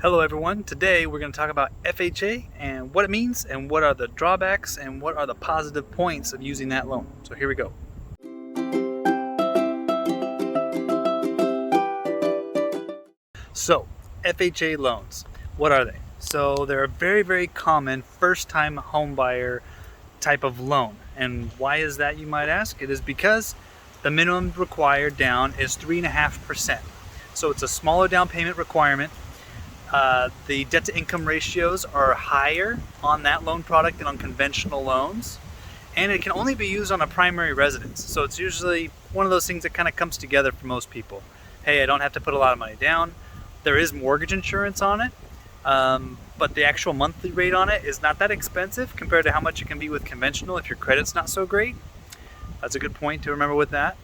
Hello everyone, today we're going to talk about FHA and what it means and what are the drawbacks and what are the positive points of using that loan. So here we go. So FHA loans, what are they? So they're a very common first-time home buyer type of loan. And why is that, you might ask? It is because the minimum required down is 3.5%. So it's a smaller down payment requirement. The debt to income ratios are higher on that loan product than on conventional loans, and it can only be used on a primary residence. So it's usually one of those things that kind of comes together for most people. Hey, I don't have to put a lot of money down. There is mortgage insurance on it, but the actual monthly rate on it is not that expensive compared to how much it can be with conventional if your credit's not so great. That's a good point to remember with that.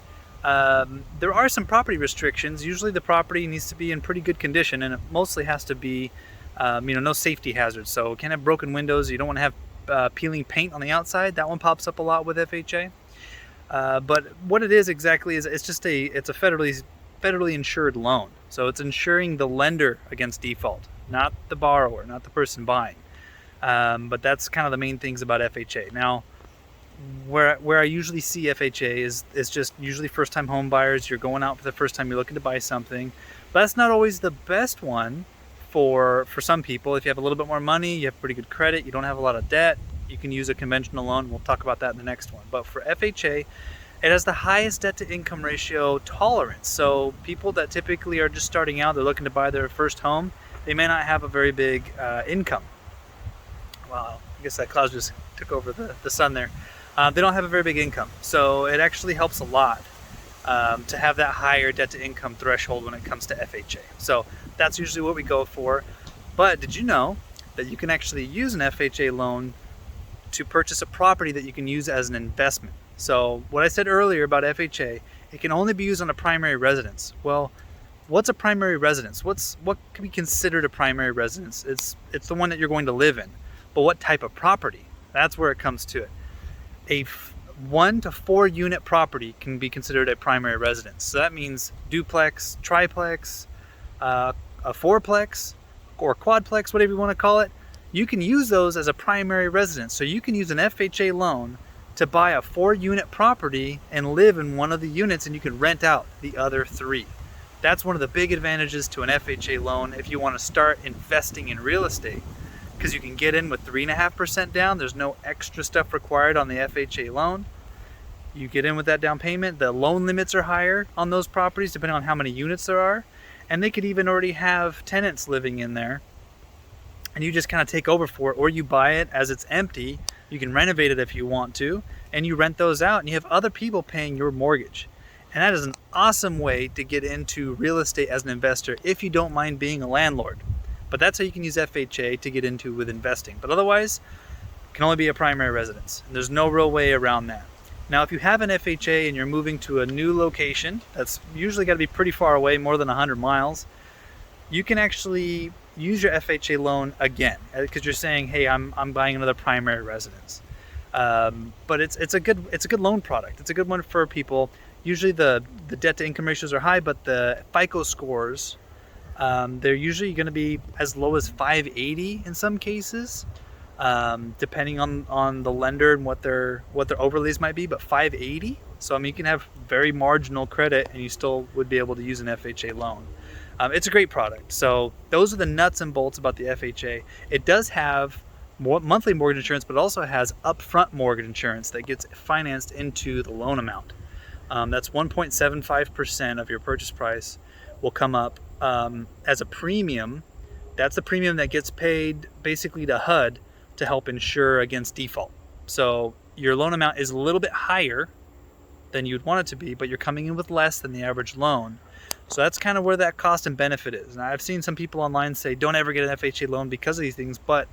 There are some property restrictions. Usually the property needs to be in pretty good condition, and it mostly has to be no safety hazards. So it can't have broken windows. You don't want to have peeling paint on the outside. That one pops up a lot with FHA. But what it is exactly is it's a federally insured loan. So it's insuring the lender against default, not the borrower, not the person buying. But that's kind of the main things about FHA. Now, where I usually see FHA is just usually first-time home buyers. You're going out for the first time, you're looking to buy something. But that's not always the best one for some people. If you have a little bit more money, you have pretty good credit, you don't have a lot of debt, you can use a conventional loan. We'll talk about that in the next one. But for FHA, it has the highest debt to income ratio tolerance. So people that typically are just starting out, they're looking to buy their first home, they may not have a very big income. Wow, I guess that cloud just took over the sun there. They don't have a very big income, so it actually helps a lot to have that higher debt to income threshold when it comes to FHA. So that's usually what we go for. But did you know that you can actually use an FHA loan to purchase a property that you can use as an investment? So what I said earlier about FHA, it can only be used on a primary residence. Well, what's a primary residence? What can be considered a primary residence? It's the one that you're going to live in. But what type of property? That's where it comes to it. A 1 to 4 unit property can be considered a primary residence. So that means duplex, triplex, a fourplex, or quadplex, whatever you want to call it. You can use those as a primary residence. So you can use an FHA loan to buy a 4 unit property and live in one of the units, and you can rent out the other 3. That's one of the big advantages to an FHA loan if you want to start investing in real estate. Because you can get in with 3.5% down. There's no extra stuff required on the FHA loan. You get in with that down payment. The loan limits are higher on those properties depending on how many units there are. And they could even already have tenants living in there. And you just kind of take over for it, or you buy it as it's empty. You can renovate it if you want to, and you rent those out, and you have other people paying your mortgage. And that is an awesome way to get into real estate as an investor if you don't mind being a landlord. But that's how you can use FHA to get into with investing. But otherwise, it can only be a primary residence. And there's no real way around that. Now, if you have an FHA and you're moving to a new location, that's usually got to be pretty far away, more than 100 miles, you can actually use your FHA loan again because you're saying, hey, I'm buying another primary residence. But it's a good loan product. It's a good one for people. Usually the debt to income ratios are high, but the FICO scores, they're usually going to be as low as 580 in some cases, depending on the lender and what their overlays might be, but 580. So I mean, you can have very marginal credit and you still would be able to use an FHA loan. It's a great product. So those are the nuts and bolts about the FHA. It does have monthly mortgage insurance, but it also has upfront mortgage insurance that gets financed into the loan amount. That's 1.75% of your purchase price will come up as a premium. That's the premium that gets paid basically to HUD to help insure against default. So your loan amount is a little bit higher than you'd want it to be, but you're coming in with less than the average loan. So that's kind of where that cost and benefit is. Now, I've seen some people online say don't ever get an FHA loan because of these things, but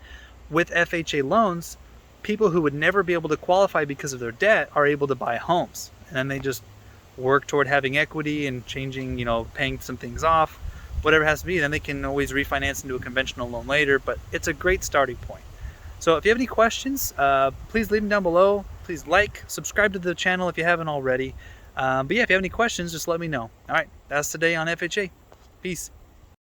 with FHA loans, people who would never be able to qualify because of their debt are able to buy homes, and then they just work toward having equity and changing, paying some things off, whatever it has to be. Then they can always refinance into a conventional loan later, but it's a great starting point. So if you have any questions, please leave them down below. Please subscribe to the channel if you haven't already. But yeah, if you have any questions, just let me know. All right, that's today on FHA. Peace.